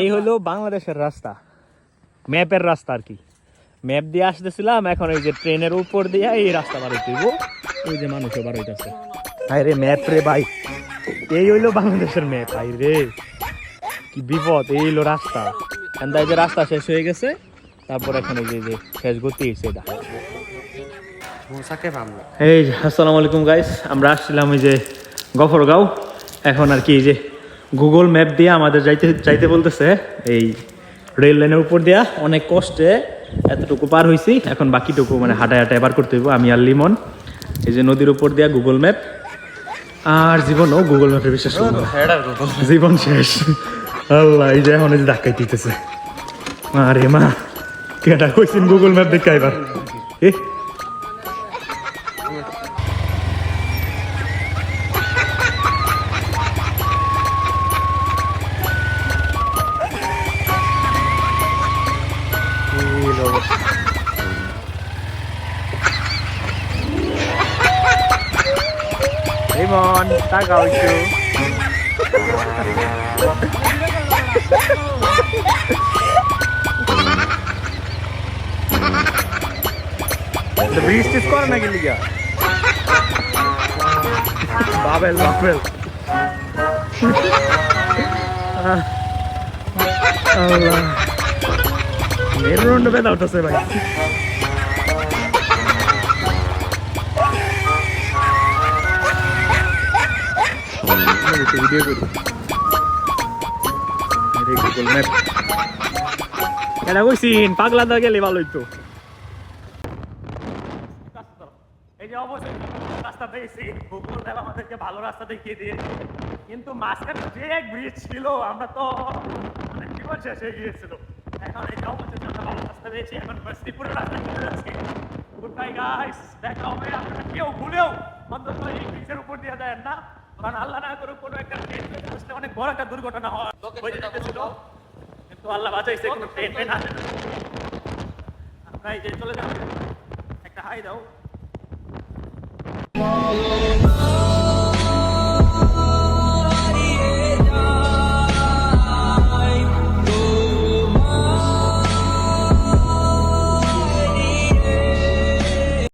এই হলো বাংলাদেশের রাস্তা, ম্যাপের রাস্তা আর কি। ম্যাপ দিয়ে আসতেছিলাম, এখন এই যে ট্রেনের উপর দিয়ে এই রাস্তা বার হইতে হইব। ওই যে মানুষও বার হইতেছে। আরে ম্যাপ রে ভাই, এই হইলো বাংলাদেশের ম্যাপ। আই রে কি বিপদ, এই হইলো রাস্তা। এই যে রাস্তা শেষ হয়ে গেছে, তারপর এখন এই যে শেষ গতি হয়েছে এটা। এই আসসালামু আলাইকুম গাইস, আমরা আসছিলাম ওই যে গফরগাঁও। এখন আর কি এই যে গুগল ম্যাপ দিয়ে আমাদের যাইতে বলতেছে এই রেল লাইনের উপর দিয়া। অনেক কষ্টে এতটুকু পার হয়েছি, এখন বাকিটুকু মানে হাঁটায় হাঁটায় পার করতে হইব আমি আর লিমন। এই যে নদীর উপর দিয়া গুগল ম্যাপ, আর জীবনও গুগল ম্যাপের বিশ্বাস করবো না, জীবন শেষ। আল্লাহ, এই যে এখন এই যে ধাক্কাই দিতেছে। আরে মা, কেটা কইছেন গুগল ম্যাপ দেখে এবার Limon, tahu itu. The beast is kor na gili gaya. Babel. Allah. Main road पे दाउट से भाई। ভিডিও করি গুগল ম্যাপ। এটা কইছিন পাগলা দা গেলে ভালো হইতো। এই যে অবশ্যই রাস্তা পেয়েছি, গুগল ম্যাপ আমাদেরকে ভালো রাস্তা দেখিয়ে দিয়েছে, কিন্তু মাঝখানে যে এক ব্রিজ ছিল আমরা তো জীবন শেষ হয়ে গিয়েছিল। এখন এই অবশ্যই আমরা ভালো রাস্তা পেয়েছি, এখন বস্তিপুরের রাস্তা চলে যাচ্ছি। গুড বাই গাইস, দেখা হবে। আপনারা কেউ ভুলেও অন্তত এই ব্রিজের উপর দিয়ে দেন না, কারণ আল্লাহ না করুক কোনো একটা ট্রেন আসলে অনেক বড় একটা দুর্ঘটনা হয়ে যেতেছিল, কিন্তু আল্লাহ বাঁচাইছে, কোনো ট্রেন আসে না। আপনারা এই যে চলে যাবেন, একটা হাই দাও।